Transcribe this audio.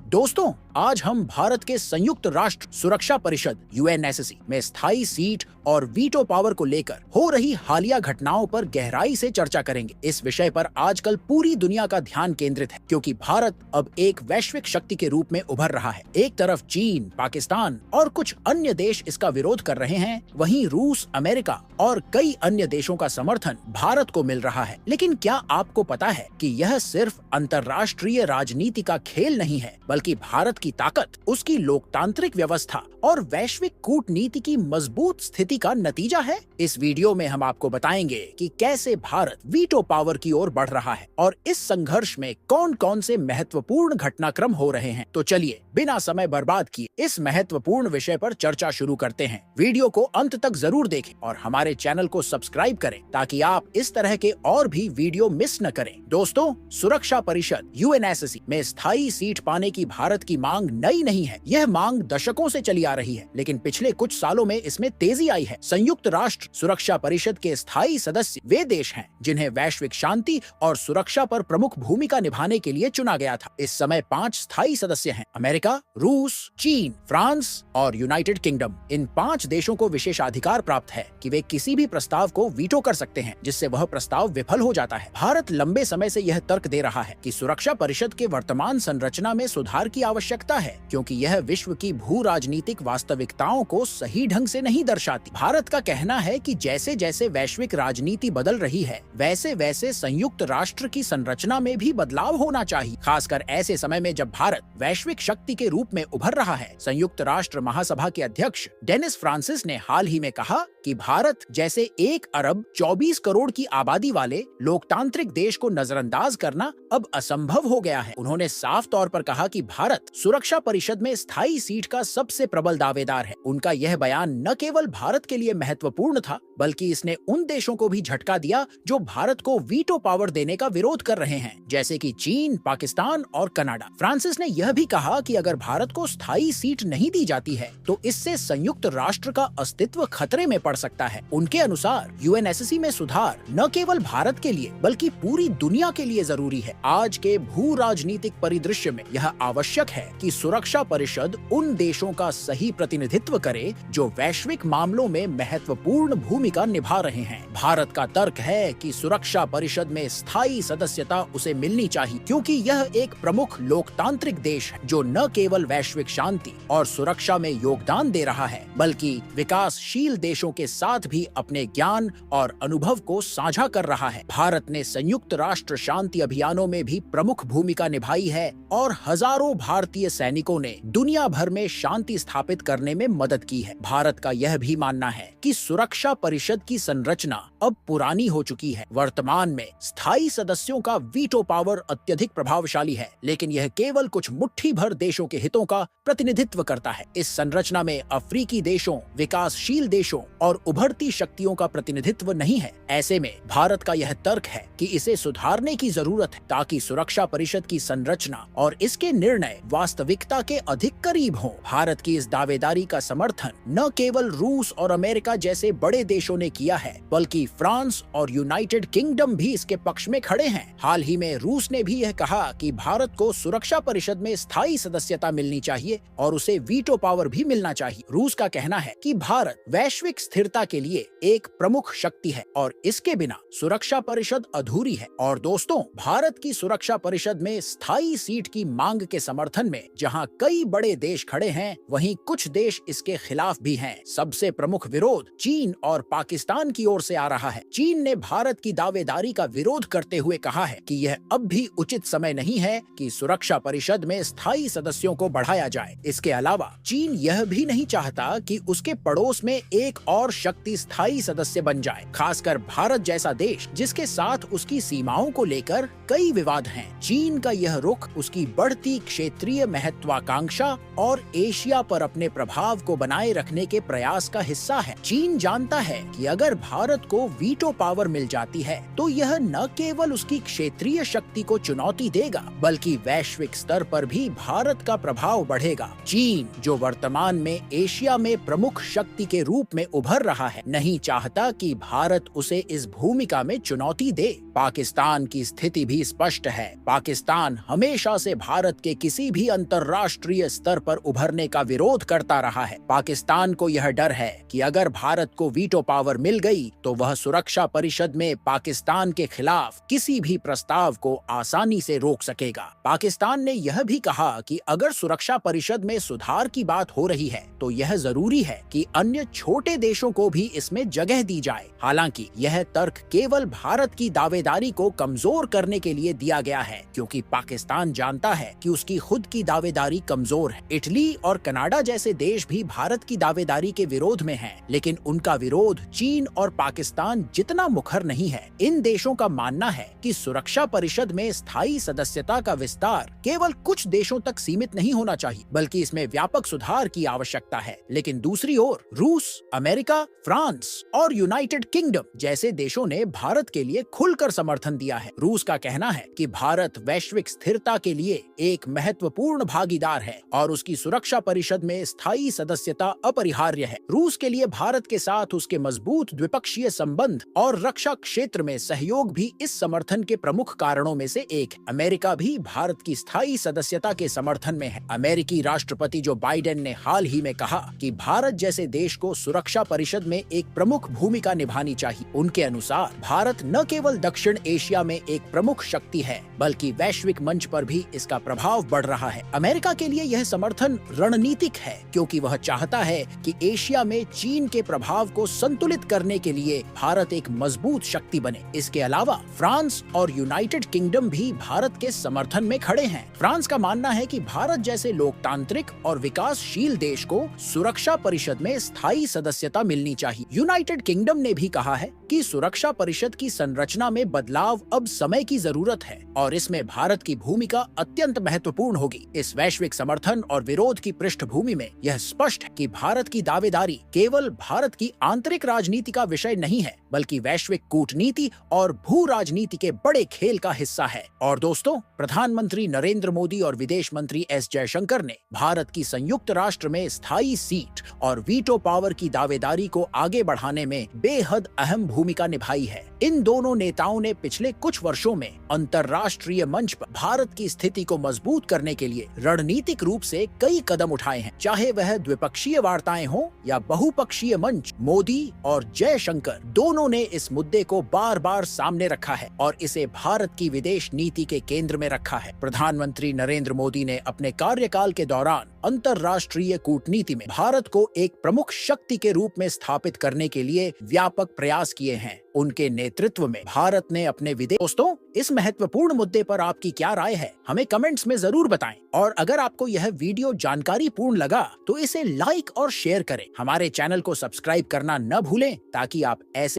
दोस्तों, आज हम भारत के संयुक्त राष्ट्र सुरक्षा परिषद यूएनएससी में स्थायी सीट और वीटो पावर को लेकर हो रही हालिया घटनाओं पर गहराई से चर्चा करेंगे। इस विषय पर आजकल पूरी दुनिया का ध्यान केंद्रित है, क्योंकि भारत अब एक वैश्विक शक्ति के रूप में उभर रहा है। एक तरफ चीन, पाकिस्तान और कुछ अन्य देश इसका विरोध कर रहे हैं, वहीं रूस, अमेरिका और कई अन्य देशों का समर्थन भारत को मिल रहा है। लेकिन क्या आपको पता है कि यह सिर्फ अंतर्राष्ट्रीय राजनीति का खेल नहीं है, बल्कि भारत की ताकत, उसकी लोकतांत्रिक व्यवस्था और वैश्विक कूटनीति की मजबूत स्थिति का नतीजा है। इस वीडियो में हम आपको बताएंगे कि कैसे भारत वीटो पावर की ओर बढ़ रहा है और इस संघर्ष में कौन कौन से महत्वपूर्ण घटनाक्रम हो रहे हैं। तो चलिए बिना समय बर्बाद किए इस महत्वपूर्ण विषय पर चर्चा शुरू करते हैं। वीडियो को अंत तक जरूर देखें और हमारे चैनल को सब्सक्राइब करें ताकि आप इस तरह के और भी वीडियो मिस न करें। दोस्तों, सुरक्षा परिषद यूएनएससी में स्थायी सीट पाने की भारत की मांग नई नहीं है। यह मांग दशकों से चली आ रही है, लेकिन पिछले कुछ सालों में इसमें तेजी आई है। संयुक्त राष्ट्र सुरक्षा परिषद के स्थायी सदस्य वे देश हैं जिन्हें वैश्विक शांति और सुरक्षा पर प्रमुख भूमिका निभाने के लिए चुना गया था। इस समय 5 स्थायी सदस्य हैं: अमेरिका, रूस, चीन, फ्रांस और यूनाइटेड किंगडम। इन 5 देशों को विशेषाधिकार प्राप्त है कि वे किसी भी प्रस्ताव को वीटो कर सकते हैं, जिससे वह प्रस्ताव विफल हो जाता है। भारत लंबे समय से यह तर्क दे रहा है कि सुरक्षा परिषद के वर्तमान संरचना में सुधार की आवश्यकता है, क्योंकि यह विश्व की भू राजनीतिक वास्तविकताओं को सही ढंग से नहीं दर्शाती। भारत का कहना है कि जैसे जैसे वैश्विक राजनीति बदल रही है, वैसे वैसे संयुक्त राष्ट्र की संरचना में भी बदलाव होना चाहिए, खासकर ऐसे समय में जब भारत वैश्विक शक्ति के रूप में उभर रहा है। संयुक्त राष्ट्र महासभा के अध्यक्ष डेनिस फ्रांसिस ने हाल ही में कहा कि भारत जैसे 1 अरब 24 करोड़ की आबादी वाले लोकतांत्रिक देश को नजरअंदाज करना अब असंभव हो गया है। उन्होंने साफ तौर पर कहा कि भारत सुरक्षा परिषद में स्थायी सीट का सबसे प्रबल दावेदार है। उनका यह बयान न केवल भारत के लिए महत्वपूर्ण था, बल्कि इसने उन देशों को भी झटका दिया जो भारत को वीटो पावर देने का विरोध कर रहे हैं, जैसे कि चीन, पाकिस्तान और कनाडा। फ्रांसिस ने यह भी कहा कि अगर भारत को स्थायी सीट नहीं दी जाती है, तो इससे संयुक्त राष्ट्र का अस्तित्व खतरे में पड़ सकता है। उनके अनुसार यूएनएससी में सुधार न केवल भारत के लिए बल्कि पूरी दुनिया के लिए जरूरी है। आज के भू राजनीतिक परिदृश्य में यह आवश्यक है कि सुरक्षा परिषद उन देशों का सही प्रतिनिधित्व करे जो वैश्विक मामलों में महत्वपूर्ण भूमिका निभा रहे हैं। भारत का तर्क है कि सुरक्षा परिषद में स्थायी सदस्यता उसे मिलनी चाहिए, क्योंकि यह एक प्रमुख लोकतांत्रिक देश है जो न केवल वैश्विक शांति और सुरक्षा में योगदान दे रहा है, बल्कि विकासशील देशों के साथ भी अपने ज्ञान और अनुभव को साझा कर रहा है। भारत ने संयुक्त राष्ट्र शांति अभियानों में भी प्रमुख भूमिका निभाई है और हजारों भारतीय सैनिकों ने दुनिया भर में शांति स्थापित करने में मदद की है। भारत का यह भी मानना है कि सुरक्षा परिषद की संरचना अब पुरानी हो चुकी है। वर्तमान में स्थायी सदस्यों का वीटो पावर अत्यधिक प्रभावशाली है, लेकिन यह केवल कुछ मुट्ठी भर देशों के हितों का प्रतिनिधित्व करता है। इस संरचना में अफ्रीकी देशों, विकासशील देशों और उभरती शक्तियों का प्रतिनिधित्व नहीं है। ऐसे में भारत का यह तर्क है कि इसे सुधारने की जरूरत है, ताकि सुरक्षा परिषद की संरचना और इसके निर्णय वास्तविकता के अधिक करीब हों। भारत की इस दावेदारी का समर्थन न केवल रूस और अमेरिका जैसे बड़े देशों ने किया है, बल्कि फ्रांस और यूनाइटेड किंगडम भी इसके पक्ष में खड़े हैं। हाल ही में रूस ने भी यह कहा कि भारत को सुरक्षा परिषद में स्थायी सदस्यता मिलनी चाहिए और उसे वीटो पावर भी मिलना चाहिए। रूस का कहना है कि भारत वैश्विक स्थिरता के लिए एक प्रमुख शक्ति है और इसके बिना सुरक्षा परिषद अधूरी है। और दोस्तों, भारत की सुरक्षा परिषद में स्थायी सीट की मांग के समर्थन में जहां कई बड़े देश खड़े हैं, वहीं कुछ देश इसके खिलाफ भी हैं। सबसे प्रमुख विरोध चीन और पाकिस्तान की ओर से आ रहा है। चीन ने भारत की दावेदारी का विरोध करते हुए कहा है कि यह अब भी उचित समय नहीं है कि सुरक्षा परिषद में स्थायी सदस्यों को बढ़ाया जाए। इसके अलावा चीन यह भी नहीं चाहता कि उसके पड़ोस में एक और शक्ति स्थायी सदस्य बन जाए, खासकर भारत जैसा देश जिसके साथ उसकी सीमाओं को लेकर कई विवाद हैं। चीन का यह रुख उसकी बढ़ती क्षेत्रीय महत्वाकांक्षा और एशिया पर अपने प्रभाव को बनाए रखने के प्रयास का हिस्सा है। चीन जानता है कि अगर भारत को वीटो पावर मिल जाती है तो यह न केवल उसकी क्षेत्रीय शक्ति को चुनौती देगा बल्कि वैश्विक स्तर पर भी भारत का प्रभाव बढ़ेगा। चीन, जो वर्तमान में एशिया में प्रमुख शक्ति के रूप में उभर रहा है, नहीं चाहता कि भारत उसे इस भूमिका में चुनौती दे। पाकिस्तान की स्थिति भी स्पष्ट है। पाकिस्तान हमेशा से भारत के किसी भी अंतर्राष्ट्रीय स्तर पर उभरने का विरोध करता रहा है। पाकिस्तान को यह डर है कि अगर भारत को वीटो पावर मिल गई तो वह सुरक्षा परिषद में पाकिस्तान के खिलाफ किसी भी प्रस्ताव को आसानी से रोक सकेगा। पाकिस्तान ने यह भी कहा कि अगर सुरक्षा परिषद में सुधार की बात हो रही है तो यह जरूरी है कि अन्य छोटे देशों को भी इसमें जगह दी जाए। हालांकि यह तर्क केवल भारत की दावेदारी को कमजोर करने के लिए दिया गया है, क्योंकि पाकिस्तान जानता है कि उसकी खुद की दावेदारी कमजोर है। इटली और कनाडा जैसे देश भी भारत की दावेदारी के विरोध में हैं, लेकिन उनका विरोध चीन और पाकिस्तान जितना मुखर नहीं है। इन देशों का मानना है कि सुरक्षा परिषद में स्थायी सदस्यता का विस्तार केवल कुछ देशों तक सीमित नहीं होना चाहिए, बल्कि इसमें व्यापक सुधार की आवश्यकता है। लेकिन दूसरी ओर रूस, अमेरिका, फ्रांस और यूनाइटेड किंगडम जैसे देशों ने भारत के लिए खुलकर समर्थन दिया है। रूस का कहना है कि भारत वैश्विक स्थिरता के लिए एक महत्वपूर्ण भागीदार है और उसकी सुरक्षा परिषद में स्थायी सदस्यता अपरिहार्य है। रूस के लिए भारत के साथ उसके मजबूत द्विपक्षीय संबंध और रक्षा क्षेत्र में सहयोग भी इस समर्थन के प्रमुख कारणों में से एक है। अमेरिका भी भारत की स्थायी सदस्यता के समर्थन में है। अमेरिकी राष्ट्रपति जो बाइडेन ने हाल ही में कहा कि भारत जैसे देश को सुरक्षा परिषद में एक प्रमुख भूमिका निभानी चाहिए। उनके अनुसार भारत न केवल दक्षिण एशिया में एक प्रमुख शक्ति है बल्कि वैश्विक मंच पर भी इसका प्रभाव बढ़ रहा है। अमेरिका के लिए यह समर्थन रणनीतिक है, क्योंकि वह चाहता है कि एशिया में चीन के प्रभाव को संतुलित करने के लिए भारत एक मजबूत शक्ति बने। इसके अलावा फ्रांस और यूनाइटेड किंगडम भी भारत के समर्थन में खड़े हैं। फ्रांस का मानना है कि भारत जैसे लोकतांत्रिक और विकासशील देश को सुरक्षा परिषद में स्थायी सदस्यता मिलनी चाहिए। यूनाइटेड किंगडम ने भी कहा है कि सुरक्षा परिषद की संरचना में बदलाव अब समय की जरूरत है और इसमें भारत की भूमिका अत्यंत महत्वपूर्ण होगी। इस वैश्विक समर्थन और विरोध की पृष्ठभूमि में यह स्पष्ट है कि भारत की दावेदारी केवल भारत की आंतरिक राजनीति का विषय नहीं है, बल्कि वैश्विक कूटनीति और भू राजनीति के बड़े खेल का हिस्सा है। और दोस्तों, प्रधानमंत्री नरेंद्र मोदी और विदेश मंत्री एस जयशंकर ने भारत की संयुक्त राष्ट्र में स्थायी सीट और वीटो पावर की दावेदारी को आगे बढ़ाने में बेहद अहम भूमिका निभाई है। इन दोनों नेताओं ने पिछले कुछ वर्षों में अंतर्राष्ट्रीय मंच पर भारत की स्थिति को मजबूत करने के लिए रणनीतिक रूप से कई कदम उठाए हैं। चाहे वह द्विपक्षीय वार्ताएं हो या बहुपक्षीय मंच, मोदी और जयशंकर दोनों ने इस मुद्दे को बार बार सामने रखा है और इसे भारत की विदेश नीति के केंद्र में रखा है। प्रधानमंत्री नरेंद्र मोदी ने अपने कार्यकाल के दौरान अंतर्राष्ट्रीय कूटनीति में भारत को एक प्रमुख शक्ति के रूप में स्थापित करने के लिए व्यापक प्रयास किए हैं। उनके नेतृत्व में भारत ने अपने विदेश। दोस्तों, इस महत्वपूर्ण मुद्दे पर आपकी क्या राय है, हमें कमेंट्स में जरूर बताएं। और अगर आपको यह वीडियो जानकारी पूर्ण लगा तो इसे लाइक और शेयर करें। हमारे चैनल को सब्सक्राइब करना न भूलें ताकि आप ऐसे